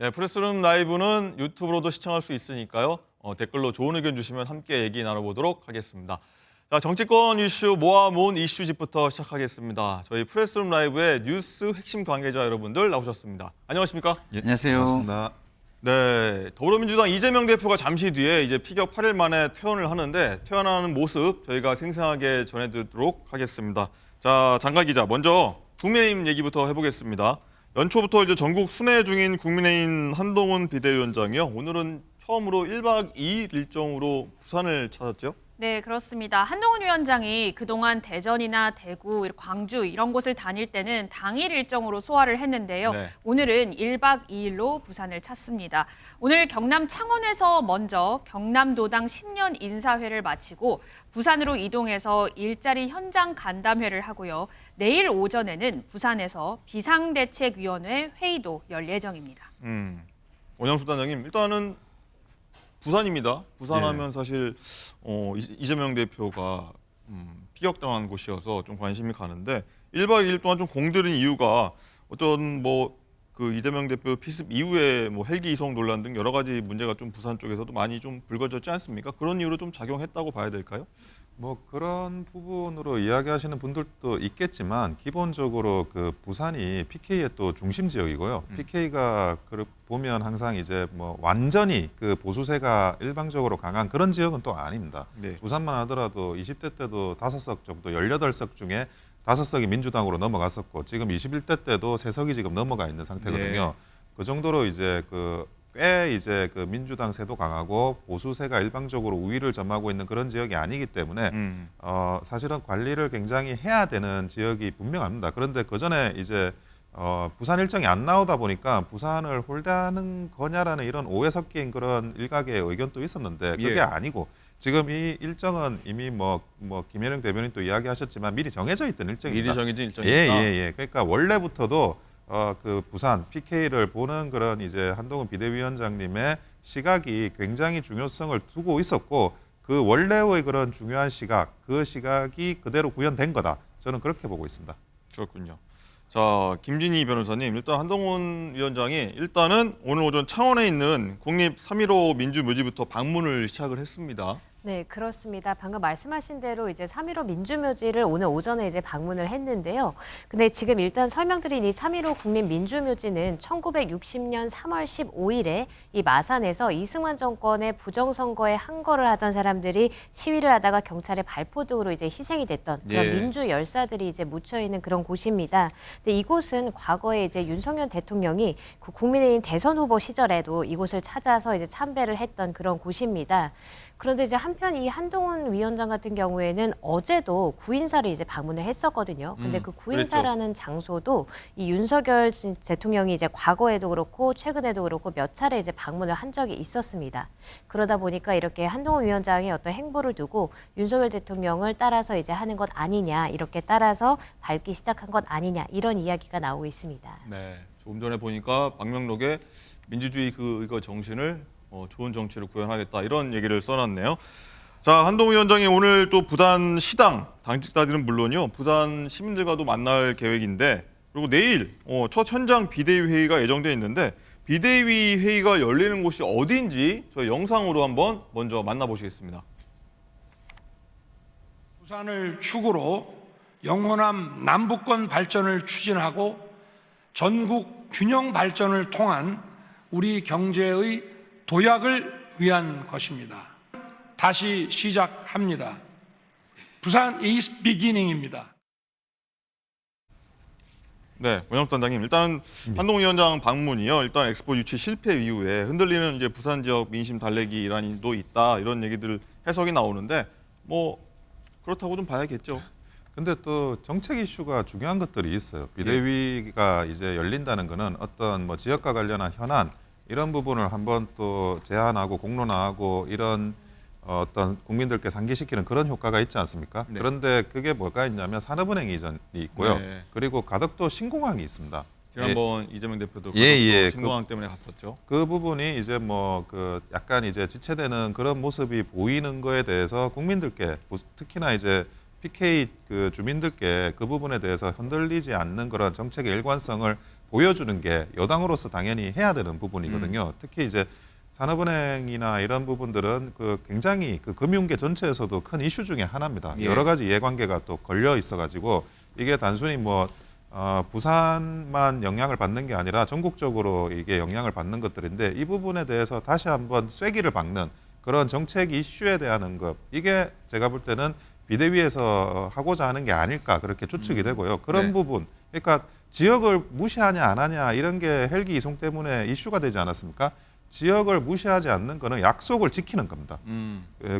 네, 프레스룸 라이브는 유튜브로도 시청할 수 있으니까요. 댓글로 좋은 의견 주시면 함께 얘기 나눠보도록 하겠습니다. 자, 정치권 이슈 모아모은 이슈집부터 시작하겠습니다. 저희 프레스룸 라이브의 뉴스 핵심 관계자 여러분들 나오셨습니다. 안녕하십니까? 예, 안녕하세요. 반갑습니다. 네, 더불어민주당 이재명 대표가 잠시 뒤에 이제 피격 8일 만에 퇴원을 하는데 퇴원하는 모습 저희가 생생하게 전해드리도록 하겠습니다. 자, 장관 기자, 먼저 국민의힘 얘기부터 해보겠습니다. 연초부터 이제 전국 순회 중인 국민의힘 한동훈 비대위원장이요. 오늘은 처음으로 1박 2일 일정으로 부산을 찾았죠? 네, 그렇습니다. 한동훈 위원장이 그동안 대전이나 대구, 광주 이런 곳을 다닐 때는 당일 일정으로 소화를 했는데요. 네. 오늘은 1박 2일로 부산을 찾습니다. 오늘 경남 창원에서 먼저 경남도당 신년 인사회를 마치고 부산으로 이동해서 일자리 현장 간담회를 하고요. 내일 오전에는 부산에서 비상대책위원회 회의도 열 예정입니다. 원영수 단장님, 일단은 부산입니다. 부산하면 사실 이재명 대표가 피격당한 곳이어서 좀 관심이 가는데 1박 2일 동안 좀 공들인 이유가 어떤 그 이재명 대표 피습 이후에 헬기 이송 논란 등 여러 가지 문제가 좀 부산 쪽에서도 많이 좀 불거졌지 않습니까? 그런 이유로 좀 작용했다고 봐야 될까요? 그런 부분으로 이야기하시는 분들도 있겠지만 기본적으로 그 부산이 PK의 또 중심 지역이고요. PK가 보면 항상 이제 완전히 그 보수세가 일방적으로 강한 그런 지역은 또 아닙니다. 네. 부산만 하더라도 20대 때도 5석 정도 18석 중에 5석이 민주당으로 넘어갔었고 지금 21대 때도 3석이 지금 넘어가 있는 상태거든요. 네. 그 정도로 이제 꽤 이제 그 민주당 세도 강하고 보수세가 일방적으로 우위를 점하고 있는 그런 지역이 아니기 때문에 사실은 관리를 굉장히 해야 되는 지역이 분명합니다. 그런데 그 전에 이제 부산 일정이 안 나오다 보니까 부산을 홀대하는 거냐라는 이런 오해 섞인 그런 일각의 의견도 있었는데 그게 예. 아니고 지금 이 일정은 이미 김현영 대변인도 이야기하셨지만 미리 정해져 있던 일정입니다. 미리 정해진 일정이다. 예. 그러니까 원래부터도 그 부산 PK를 보는 그런 이제 한동훈 비대위원장님의 시각이 굉장히 중요성을 두고 있었고 그 원래의 그런 중요한 시각, 그 시각이 그대로 구현된 거다. 저는 그렇게 보고 있습니다. 그렇군요. 자, 김진희 변호사님, 일단 한동훈 위원장이 일단은 오늘 오전 창원에 있는 국립 3.15 민주묘지부터 방문을 시작을 했습니다. 네, 그렇습니다. 방금 말씀하신 대로 이제 3.15 민주묘지를 오늘 오전에 이제 방문을 했는데요. 근데 지금 일단 설명드린 이 3.15 국립민주묘지는 1960년 3월 15일에 이 마산에서 이승만 정권의 부정선거에 항거를 하던 사람들이 시위를 하다가 경찰의 발포등으로 이제 희생이 됐던 그런 예. 민주 열사들이 이제 묻혀 있는 그런 곳입니다. 근데 이곳은 과거에 이제 윤석열 대통령이 그 국민의힘 대선 후보 시절에도 이곳을 찾아서 이제 참배를 했던 그런 곳입니다. 그런데 이제 한편 이 한동훈 위원장 같은 경우에는 어제도 구인사를 이제 방문을 했었거든요. 근데 그 구인사라는 장소도 이 윤석열 대통령이 이제 과거에도 그렇고 최근에도 그렇고 몇 차례 이제 방문을 한 적이 있었습니다. 그러다 보니까 이렇게 한동훈 위원장이 어떤 행보를 두고 윤석열 대통령을 따라서 이제 하는 것 아니냐, 이렇게 따라서 밟기 시작한 것 아니냐, 이런 이야기가 나오고 있습니다. 네, 조금 전에 보니까 방명록에 민주주의 이거 정신을 좋은 정치를 구현하겠다 이런 얘기를 써놨네요. 자, 한동훈 위원장이 오늘 또 부산 시당 당직자들은 물론이요, 부산 시민들과도 만날 계획인데 그리고 내일 첫 현장 비대위 회의가 예정돼 있는데 비대위 회의가 열리는 곳이 어디인지 저희 영상으로 한번 먼저 만나보시겠습니다. 부산을 축으로 영원한 남북권 발전을 추진하고 전국 균형 발전을 통한 우리 경제의 도약을 위한 것입니다. 다시 시작합니다. 부산 is beginning입니다. 네, 원영수 단장님, 일단은 한동훈 위원장 방문이요, 일단 엑스포 유치 실패 이후에 흔들리는 이제 부산 지역 민심 달래기 일환도 있다 이런 얘기들 해석이 나오는데 그렇다고 좀 봐야겠죠. 근데 또 정책 이슈가 중요한 것들이 있어요. 비대위가 이제 열린다는 거는 어떤 지역과 관련한 현안 이런 부분을 한번 또 제안하고 공론화하고 이런 어떤 국민들께 상기시키는 그런 효과가 있지 않습니까? 네. 그런데 그게 뭐가 있냐면 산업은행 이전이 있고요. 네. 그리고 가덕도 신공항이 있습니다. 지난번 이재명 대표도 신공항 때문에 갔었죠. 그 부분이 이제 약간 이제 지체되는 그런 모습이 보이는 거에 대해서 국민들께 특히나 이제 PK 그 주민들께 그 부분에 대해서 흔들리지 않는 그런 정책의 일관성을 보여주는 게 여당으로서 당연히 해야 되는 부분이거든요. 특히 이제 산업은행이나 이런 부분들은 그 굉장히 그 금융계 전체에서도 큰 이슈 중에 하나입니다. 예. 여러 가지 이해관계가 또 걸려 있어가지고 이게 단순히 뭐 부산만 영향을 받는 게 아니라 전국적으로 이게 영향을 받는 것들인데 이 부분에 대해서 다시 한번 쐐기를 박는 그런 정책 이슈에 대한 언급 이게 제가 볼 때는 비대위에서 하고자 하는 게 아닐까 그렇게 추측이 되고요. 그런 네. 부분 그러니까 지역을 무시하냐 안 하냐 이런 게 헬기 이송 때문에 이슈가 되지 않았습니까? 지역을 무시하지 않는 거는 약속을 지키는 겁니다.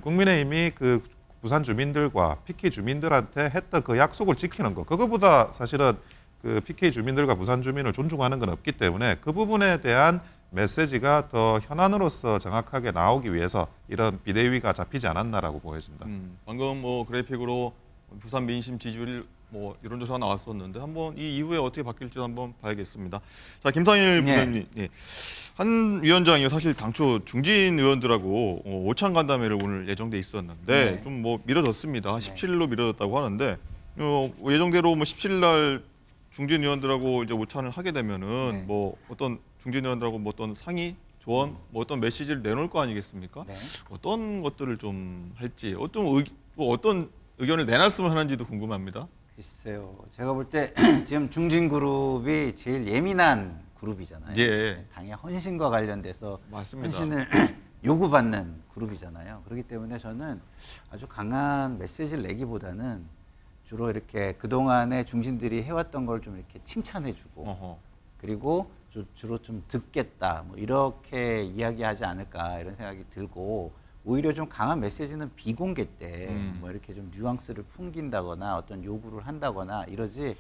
국민의힘이 그 부산 주민들과 PK 주민들한테 했던 그 약속을 지키는 거 그거보다 사실은 그 PK 주민들과 부산 주민을 존중하는 건 없기 때문에 그 부분에 대한 메시지가 더 현안으로서 정확하게 나오기 위해서 이런 비대위가 잡히지 않았나라고 보여집니다. 방금 뭐 그래픽으로 부산 민심 지지율 뭐 여론조사가 나왔었는데 한번 이 이후에 어떻게 바뀔지 한번 봐야겠습니다. 자, 김상일 네. 부장님, 예. 한 위원장이 사실 당초 중진 의원들하고 오찬 간담회를 오늘 예정돼 있었는데 네. 좀 뭐 미뤄졌습니다. 17일로 미뤄졌다고 하는데 예정대로 뭐 17일 날 중진 의원들하고 이제 오찬을 하게 되면은 네. 뭐 어떤 중진 의원들하고 뭐 어떤 상의 조언, 뭐 어떤 메시지를 내놓을 거 아니겠습니까? 네. 어떤 것들을 좀 할지, 어떤 의견을 내놨으면 하는지도 궁금합니다. 글쎄요. 제가 볼 때 지금 중진그룹이 제일 예민한 그룹이잖아요. 예. 당의 헌신과 관련돼서 맞습니다. 헌신을 요구받는 그룹이잖아요. 그렇기 때문에 저는 아주 강한 메시지를 내기보다는 주로 이렇게 그동안에 중진들이 해왔던 걸 좀 이렇게 칭찬해주고 어허. 그리고 주로 좀 듣겠다 뭐 이렇게 이야기하지 않을까 이런 생각이 들고 오히려 좀 강한 메시지는 비공개 때 뭐 이렇게 좀 뉘앙스를 풍긴다거나 어떤 요구를 한다거나 이러지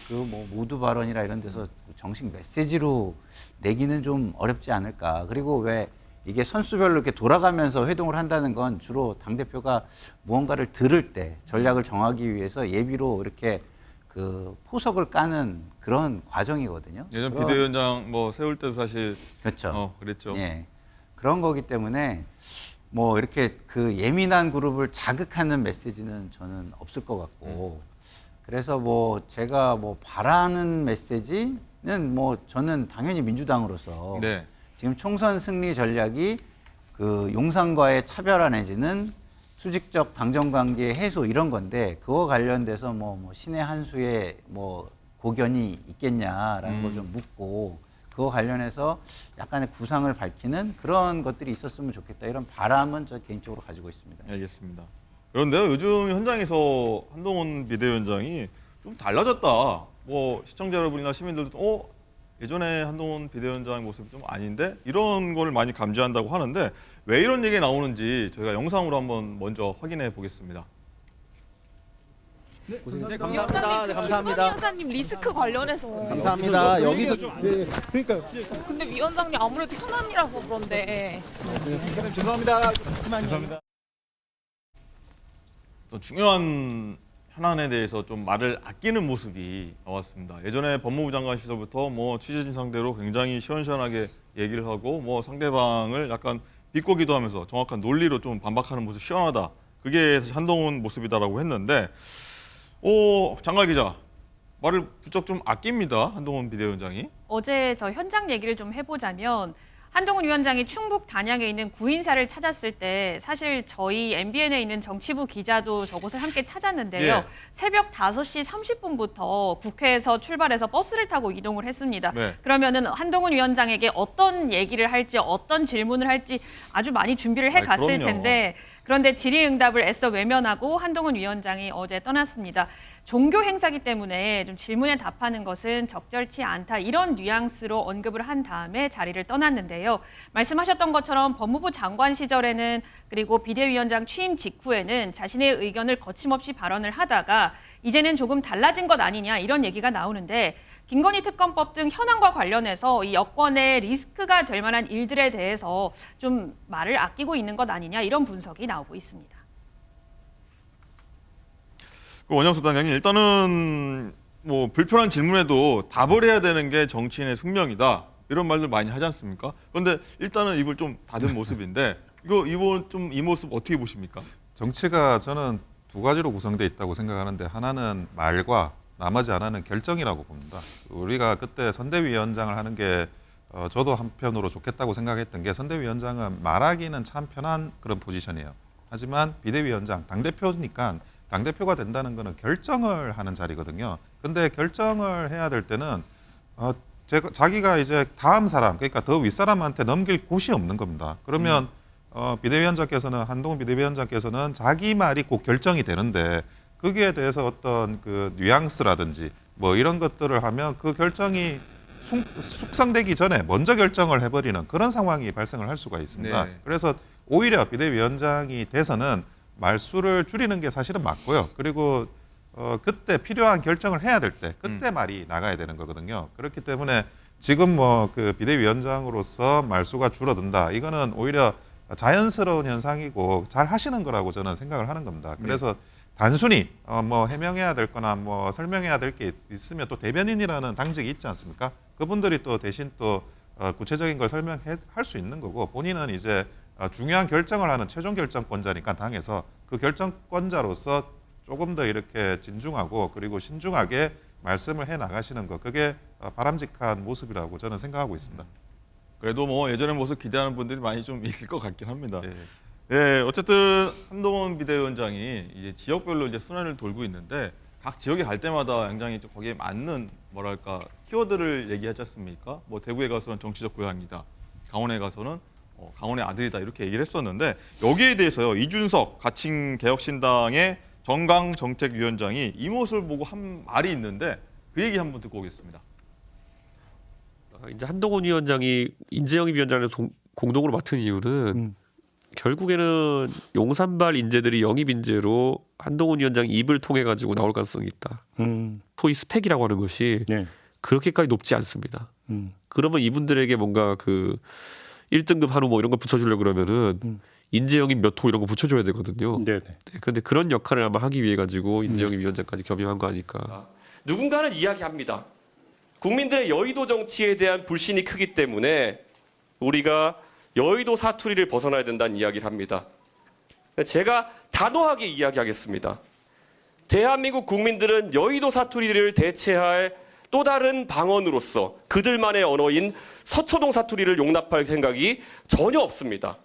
그 뭐 모두 발언이라 이런 데서 정식 메시지로 내기는 좀 어렵지 않을까. 그리고 왜 이게 선수별로 이렇게 돌아가면서 회동을 한다는 건 주로 당대표가 무언가를 들을 때 전략을 정하기 위해서 예비로 이렇게 그 포석을 까는 그런 과정이거든요. 예전 그런- 비대위원장 뭐 세울 때도 사실 그렇죠. 그랬죠. 예. 그런 거기 때문에 뭐 이렇게 그 예민한 그룹을 자극하는 메시지는 저는 없을 것 같고 그래서 뭐 제가 뭐 바라는 메시지는 뭐 저는 당연히 민주당으로서 네. 지금 총선 승리 전략이 그 용산과의 차별화 내지는 수직적 당정 관계 해소 이런 건데 그거 관련돼서 뭐 신의 한 수의 뭐 고견이 있겠냐라는 걸 좀 묻고 그거 관련해서 약간의 구상을 밝히는 그런 것들이 있었으면 좋겠다 이런 바람은 저 개인적으로 가지고 있습니다. 알겠습니다. 그런데요, 요즘 현장에서 한동훈 비대위원장이 좀 달라졌다. 뭐 시청자 여러분이나 시민들도 예전에 한동훈 비대위원장 모습이 좀 아닌데 이런 걸 많이 감지한다고 하는데 왜 이런 얘기가 나오는지 저희가 영상으로 한번 먼저 확인해 보겠습니다. 감사합니다. 네, 감사합니다. 위원장님 리스크 관련해서 감사합니다. 여기서 그러니까 근데 위원장님 아무래도 현안이라서 그런데 죄송합니다. 또 중요한 현안에 대해서 좀 말을 아끼는 모습이 나왔습니다. 예전에 법무부 장관 시절부터 뭐 취재진 상대로 굉장히 시원시원하게 얘기를 하고 뭐 상대방을 약간 비꼬기도 하면서 정확한 논리로 좀 반박하는 모습 시원하다. 그게 사실 한동훈 모습이다라고 했는데 장관 기자 말을 부쩍 좀 아낍니다. 한동훈 비대위원장이. 어제 저 현장 얘기를 좀 해보자면 한동훈 위원장이 충북 단양에 있는 구인사를 찾았을 때 사실 저희 MBN에 있는 정치부 기자도 저곳을 함께 찾았는데요. 예. 새벽 5시 30분부터 국회에서 출발해서 버스를 타고 이동을 했습니다. 네. 그러면은 한동훈 위원장에게 어떤 얘기를 할지 어떤 질문을 할지 아주 많이 준비를 해 갔을 그럼요. 텐데 그런데 질의응답을 애써 외면하고 한동훈 위원장이 어제 떠났습니다. 종교 행사기 때문에 좀 질문에 답하는 것은 적절치 않다 이런 뉘앙스로 언급을 한 다음에 자리를 떠났는데요. 말씀하셨던 것처럼 법무부 장관 시절에는 그리고 비대위원장 취임 직후에는 자신의 의견을 거침없이 발언을 하다가 이제는 조금 달라진 것 아니냐 이런 얘기가 나오는데 김건희 특검법 등 현안과 관련해서 이 여권의 리스크가 될 만한 일들에 대해서 좀 말을 아끼고 있는 것 아니냐 이런 분석이 나오고 있습니다. 원영수 단장님 일단은 뭐 불편한 질문에도 답을 해야 되는 게 정치인의 숙명이다 이런 말들 많이 하지 않습니까? 그런데 일단은 입을 좀 닫은 모습인데 이 모습 어떻게 보십니까? 정치가 저는 두 가지로 구성되어 있다고 생각하는데 하나는 말과 나머지 하나는 결정이라고 봅니다. 우리가 그때 선대위원장을 하는 게 저도 한편으로 좋겠다고 생각했던 게 선대위원장은 말하기는 참 편한 그런 포지션이에요. 하지만 비대위원장, 당대표니까 당대표가 된다는 거는 결정을 하는 자리거든요. 근데 결정을 해야 될 때는 자기가 이제 다음 사람, 그러니까 더 윗사람한테 넘길 곳이 없는 겁니다. 그러면 비대위원장께서는, 한동훈 비대위원장께서는 자기 말이 꼭 결정이 되는데 거기에 대해서 어떤 그 뉘앙스라든지 뭐 이런 것들을 하면 그 결정이 숙성되기 전에 먼저 결정을 해버리는 그런 상황이 발생을 할 수가 있습니다. 네. 그래서 오히려 비대위원장이 돼서는 말수를 줄이는 게 사실은 맞고요. 그리고 그때 필요한 결정을 해야 될 때 그때 말이 나가야 되는 거거든요. 그렇기 때문에 지금 뭐 그 비대위원장으로서 말수가 줄어든다. 이거는 오히려 자연스러운 현상이고 잘 하시는 거라고 저는 생각을 하는 겁니다. 그래서 단순히 뭐 해명해야 될 거나 뭐 설명해야 될 게 있으면 또 대변인이라는 당직이 있지 않습니까? 그분들이 또 대신 또 구체적인 걸 설명할 수 있는 거고 본인은 이제 중요한 결정을 하는 최종 결정권자니까 당에서 그 결정권자로서 조금 더 이렇게 진중하고 그리고 신중하게 말씀을 해 나가시는 거 그게 바람직한 모습이라고 저는 생각하고 있습니다. 그래도 뭐 예전의 모습 기대하는 분들이 많이 좀 있을 것 같긴 합니다. 네. 예, 어쨌든 한동훈 비대위원장이 이제 지역별로 이제 순회를 돌고 있는데 각 지역에 갈 때마다 굉장히 좀 거기에 맞는 뭐랄까 키워드를 얘기하지 않습니까? 뭐 대구에 가서는 정치적 고향이다, 강원에 가서는 강원의 아들이다 이렇게 얘기를 했었는데 여기에 대해서요 이준석 가칭개혁신당의 정강정책위원장이 이 모습을 보고 한 말이 있는데 그 얘기 한번 듣고 오겠습니다. 이제 한동훈 위원장이 인재영입 위원장을 공동으로 맡은 이유는 결국에는 용산발 인재들이 영입 인재로 한동훈 위원장 입을 통해 가지고 나올 가능성이 있다. 소위 스펙이라고 하는 것이 네. 그렇게까지 높지 않습니다. 그러면 이분들에게 뭔가 그 1등급 한우 뭐 이런 거 붙여주려고 그러면은 인재영입 몇 호 이런 거 붙여줘야 되거든요. 네네. 네, 그런데 그런 역할을 아마 하기 위해 가지고 인재영입 위원장까지 겸임한 거 아닐까. 누군가는 이야기합니다. 국민들의 여의도 정치에 대한 불신이 크기 때문에 우리가 여의도 사투리를 벗어나야 된다는 이야기를 합니다. 제가 단호하게 이야기하겠습니다. 대한민국 국민들은 여의도 사투리를 대체할 또 다른 방언으로서 그들만의 언어인 서초동 사투리를 용납할 생각이 전혀 없습니다.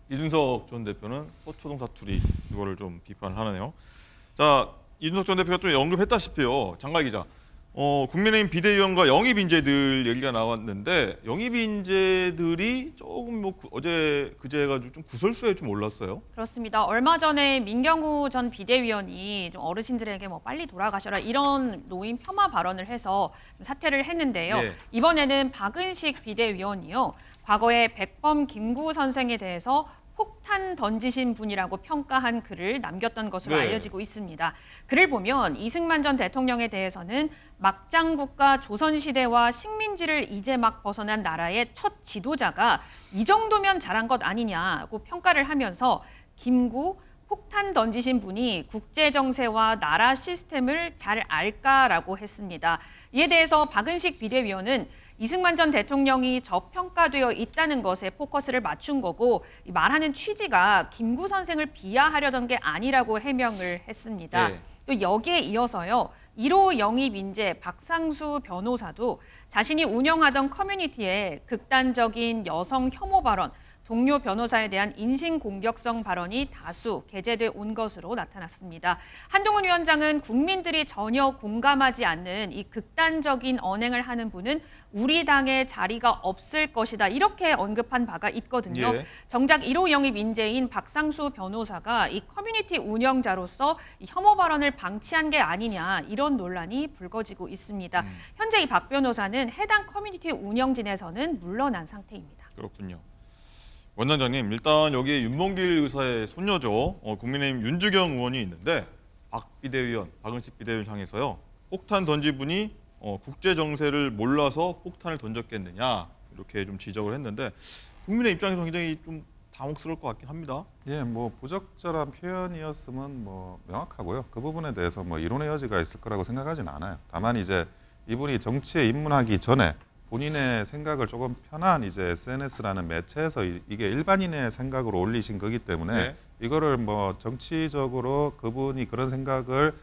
이준석 전 대표는 서초동 사투리 이거를 좀 비판하네요. 자, 이준석 전 대표가 또 언급했다시피요. 장갈 기자. 국민의힘 비대위원과 영입 인재들 얘기가 나왔는데 영입 인재들이 조금 뭐 어제 그제 해가지고 좀 구설수에 좀 올랐어요. 그렇습니다. 얼마 전에 민경우 전 비대위원이 좀 어르신들에게 뭐 빨리 돌아가셔라 이런 노인 폄하 발언을 해서 사퇴를 했는데요. 예. 이번에는 박은식 비대위원이요. 과거에 백범 김구 선생에 대해서 폭탄 던지신 분이라고 평가한 글을 남겼던 것으로 네. 알려지고 있습니다. 글을 보면 이승만 전 대통령에 대해서는 막장국가 조선시대와 식민지를 이제 막 벗어난 나라의 첫 지도자가 이 정도면 잘한 것 아니냐고 평가를 하면서 김구 폭탄 던지신 분이 국제정세와 나라 시스템을 잘 알까라고 했습니다. 이에 대해서 박은식 비대위원은 이승만 전 대통령이 저평가되어 있다는 것에 포커스를 맞춘 거고 말하는 취지가 김구 선생을 비하하려던 게 아니라고 해명을 했습니다. 네. 또 여기에 이어서요. 1호 영입 인재 박상수 변호사도 자신이 운영하던 커뮤니티에 극단적인 여성 혐오 발언, 동료 변호사에 대한 인신공격성 발언이 다수 게재돼 온 것으로 나타났습니다. 한동훈 위원장은 국민들이 전혀 공감하지 않는 이 극단적인 언행을 하는 분은 우리 당에 자리가 없을 것이다. 이렇게 언급한 바가 있거든요. 예. 정작 1호 영입 인재인 박상수 변호사가 이 커뮤니티 운영자로서 이 혐오 발언을 방치한 게 아니냐 이런 논란이 불거지고 있습니다. 현재 이 박 변호사는 해당 커뮤니티 운영진에서는 물러난 상태입니다. 그렇군요. 원장님 일단 여기에 윤봉길 의사의 손녀죠. 국민의힘 윤주경 의원이 있는데 박 비대위원, 박은식 비대위원 향해서요. 폭탄 던진 분이 국제 정세를 몰라서 폭탄을 던졌겠느냐 이렇게 좀 지적을 했는데 국민의 입장에서 굉장히 좀 당혹스러울 것 같긴 합니다. 예, 뭐 부적절한 표현이었으면 뭐 명확하고요. 그 부분에 대해서 뭐 이론의 여지가 있을 거라고 생각하지는 않아요. 다만 이제 이분이 정치에 입문하기 전에 본인의 생각을 조금 편한 이제 SNS라는 매체에서 이게 일반인의 생각으로 올리신 거기 때문에 네. 이거를 뭐 정치적으로 그분이 그런 생각을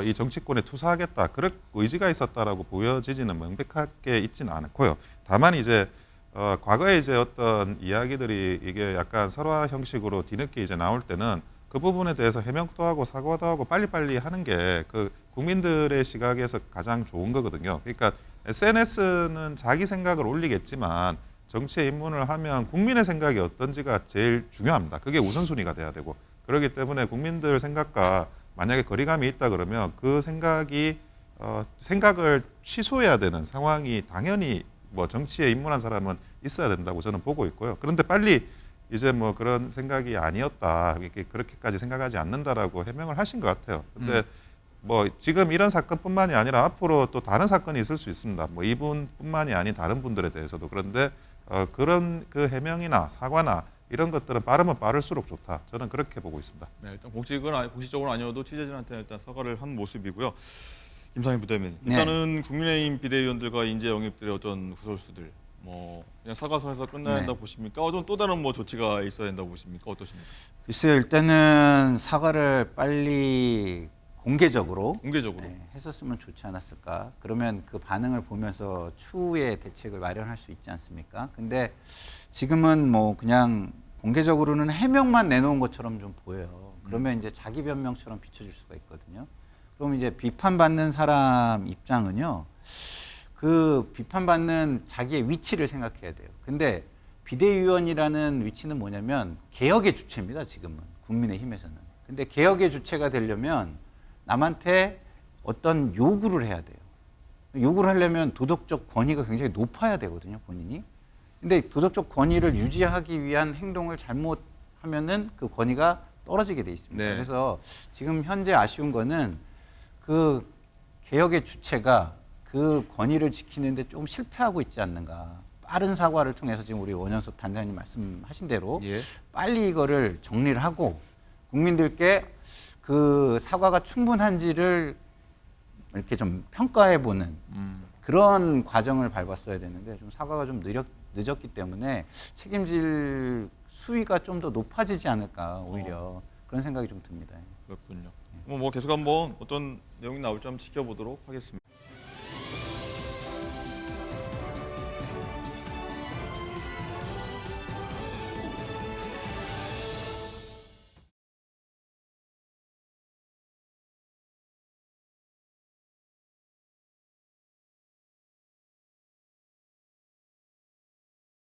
이 정치권에 투사하겠다 그런 의지가 있었다라고 보여지지는 명백하게 있지는 않고요. 다만 이제 과거에 이제 어떤 이야기들이 이게 약간 설화 형식으로 뒤늦게 이제 나올 때는 그 부분에 대해서 해명도 하고 사과도 하고 빨리빨리 하는 게 그 국민들의 시각에서 가장 좋은 거거든요. 그러니까 SNS는 자기 생각을 올리겠지만 정치에 입문을 하면 국민의 생각이 어떤지가 제일 중요합니다. 그게 우선순위가 돼야 되고 그렇기 때문에 국민들 생각과 만약에 거리감이 있다 그러면 그 생각이 생각을 취소해야 되는 상황이 당연히 뭐 정치에 입문한 사람은 있어야 된다고 저는 보고 있고요. 그런데 빨리 이제 뭐 그런 생각이 아니었다 이렇게 그렇게까지 생각하지 않는다라고 해명을 하신 것 같아요. 근데 뭐 지금 이런 사건뿐만이 아니라 앞으로 또 다른 사건이 있을 수 있습니다. 뭐 이분뿐만이 아닌 다른 분들에 대해서도 그런데 그런 그 해명이나 사과나 이런 것들은 빠르면 빠를수록 좋다. 저는 그렇게 보고 있습니다. 네, 일단 공식적으로 아니어도 취재진한테는 일단 사과를 한 모습이고요. 김상희 부대변인. 네. 일단은 국민의힘 비대위원들과 인재 영입들의 어떤 구설수들 뭐 그냥 사과선에서 끝나야 네. 된다고 보십니까? 어떤 또 다른 뭐 조치가 있어야 된다고 보십니까? 어떠십니까? 글쎄요, 일단은 사과를 빨리 공개적으로 했었으면 좋지 않았을까. 그러면 그 반응을 보면서 추후에 대책을 마련할 수 있지 않습니까? 근데 지금은 뭐 그냥 공개적으로는 해명만 내놓은 것처럼 좀 보여요. 그러면 이제 자기 변명처럼 비춰질 수가 있거든요. 그럼 이제 비판받는 사람 입장은요. 그 비판받는 자기의 위치를 생각해야 돼요. 근데 비대위원이라는 위치는 뭐냐면 개혁의 주체입니다. 지금은 국민의힘에서는. 근데 개혁의 주체가 되려면 남한테 어떤 요구를 해야 돼요. 요구를 하려면 도덕적 권위가 굉장히 높아야 되거든요, 본인이. 근데 도덕적 권위를 유지하기 위한 행동을 잘못하면은 그 권위가 떨어지게 돼 있습니다. 네. 그래서 지금 현재 아쉬운 거는 그 개혁의 주체가 그 권위를 지키는데 좀 실패하고 있지 않는가. 빠른 사과를 통해서 지금 우리 원현석 단장님 말씀하신 대로 예. 빨리 이거를 정리를 하고 국민들께 그 사과가 충분한지를 이렇게 좀 평가해보는 그런 과정을 밟았어야 되는데 좀 사과가 좀 늦었기 때문에 책임질 수위가 좀 더 높아지지 않을까 오히려 그런 생각이 좀 듭니다. 그렇군요. 뭐 계속 한번 어떤 내용이 나올지 한번 지켜보도록 하겠습니다.